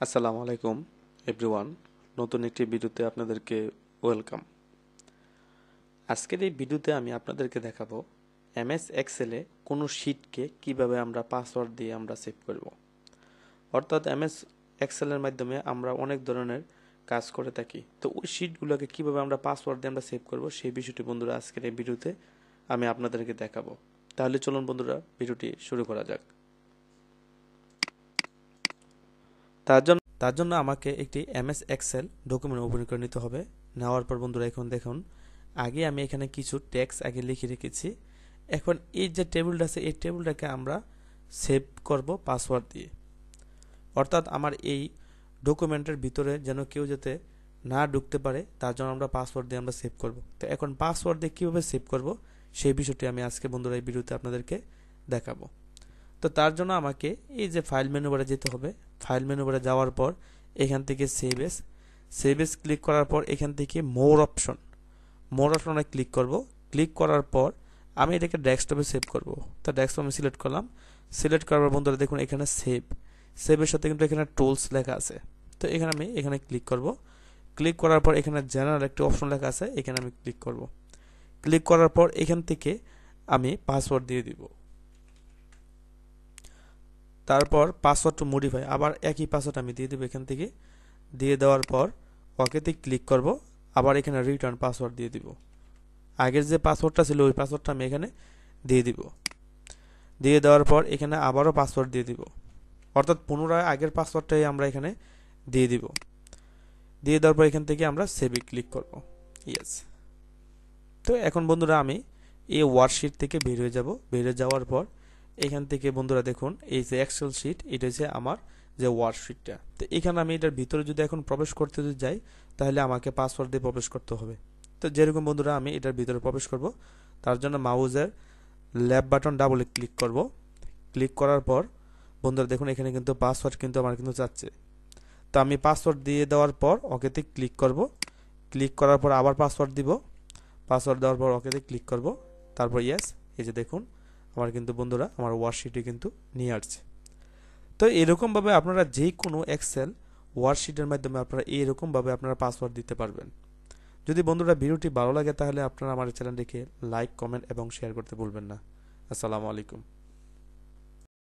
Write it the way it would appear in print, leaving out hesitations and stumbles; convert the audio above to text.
আসসালামু আলাইকুম এভরিওয়ান, নতুন একটি ভিডিওতে আপনাদেরকে ওয়েলকাম। আজকের এই ভিডিওতে আমি আপনাদেরকে দেখাবো এমএস এক্সেলে কোনো শিটকে কিভাবে আমরা পাসওয়ার্ড দিয়ে আমরা সেভ করব। অর্থাৎ এমএস এক্সেলের মাধ্যমে আমরা অনেক ধরনের কাজ করে থাকি, তো ওই শিটগুলোকে কিভাবে আমরা পাসওয়ার্ড দিয়ে আমরা সেভ করব সেই বিষয়টি বন্ধুরা আজকের এই ভিডিওতে আমি আপনাদেরকে দেখাবো। তাহলে চলুন বন্ধুরা ভিডিওটি শুরু করা যাক। তার জন্য আমাকে একটি এমএস এক্সেল ডকুমেন্ট ওপেন করে নিতে হবে। নেওয়ার পর বন্ধুরা এখন দেখুন, আগে আমি এখানে কিছু টেক্সট আগে লিখে রেখেছি। এখন এই যে টেবিলটা আছে এই টেবিলটাকে আমরা সেভ করব পাসওয়ার্ড দিয়ে। অর্থাৎ আমার এই ডকুমেন্টের ভিতরে যেন কেউ যাতে না ঢুকতে পারে তার জন্য আমরা পাসওয়ার্ড দিয়ে আমরা সেভ করব। তো এখন পাসওয়ার্ড দিয়ে কীভাবে সেভ করব সেই বিষয়টি আমি আজকে বন্ধুরা এই ভিডিওতে আপনাদেরকে দেখাবো। তো তার জন্য আমাকে এই যে ফাইল মেনু বারে যেতে হবে। ফাইল মেনু বারে যাওয়ার পর এখান থেকে সেভ এস ক্লিক করার পর এখান থেকে মোর অপশনে ক্লিক করব। ক্লিক করার পর আমি এটাকে ডেস্কটপে সেভ করব। তো ডেস্কটপ আমি সিলেক্ট করলাম। সিলেক্ট করার পর বন্ধুরা দেখুন এখানে সেভের সাথে কিন্তু এখানে টুলস লেখা আছে। তো এখানে আমি এখানে ক্লিক করব। ক্লিক করার পর এখানে জেনারেল একটি অপশন লেখা আছে, এখানে আমি ক্লিক করব। ক্লিক করার পর এখান থেকে আমি পাসওয়ার্ড দিয়ে দিব। তারপর পাসওয়ার্ড টু মডিফাই, আবার একই পাসওয়ার্ড আমি দিয়ে দেবো। এখান থেকে দিয়ে দেওয়ার পর ওকেতে ক্লিক করব। আবার এখানে রিটার্ন পাসওয়ার্ড দিয়ে দিব। আগের যে পাসওয়ার্ডটা ছিল ওই পাসওয়ার্ডটা আমি এখানে দিয়ে দিব। দিয়ে দেওয়ার পর এখানে আবারও পাসওয়ার্ড দিয়ে দিব। অর্থাৎ পুনরায় আগের পাসওয়ার্ডটাই আমরা এখানে দিয়ে দিব। দিয়ে দেওয়ার পর এখান থেকে আমরা সেভে ক্লিক করব। ইয়েস। তো এখন বন্ধুরা আমি এই ওয়ার্কশিট থেকে বের হয়ে যাব। বের হয়ে যাওয়ার পর এখান থেকে বন্ধুরা দেখুন এই যে এক্সেল শিট, এটা হচ্ছে আমার যে ওয়ার্কশিটটা। তো এখানে আমি এটার ভিতরে যদি এখন প্রবেশ করতে যাই তাহলে আমাকে পাসওয়ার্ড দিয়ে প্রবেশ করতে হবে। তো যেরকম বন্ধুরা আমি এটার ভিতরে প্রবেশ করব, তার জন্য মাউজের লেফট বাটন ডাবল ক্লিক করব। ক্লিক করার পর বন্ধুরা দেখুন এখানে কিন্তু পাসওয়ার্ড কিন্তু আমার কিন্তু চাচ্ছে। তো আমি পাসওয়ার্ড দিয়ে দেওয়ার পর ওকেতে ক্লিক করব। ক্লিক করার পর আবার পাসওয়ার্ড দিব। পাসওয়ার্ড দেওয়ার পর ওকেতে ক্লিক করব। তারপর ইয়েস। এই যে দেখুন আমার কিন্তু বন্ধুরা আমার ওয়ার্কশিটে কিন্তু নিয়ে আসছে। তো এরকমভাবে আপনারা যে কোনো এক্সেল ওয়ার্কশিটের মাধ্যমে আপনারা এইরকমভাবে আপনারা পাসওয়ার্ড দিতে পারবেন। যদি বন্ধুরা ভিডিওটি ভালো লাগে তাহলে আপনারা আমার চ্যানেলটিকে লাইক, কমেন্ট এবং শেয়ার করতে ভুলবেন না। আসসালামু আলাইকুম।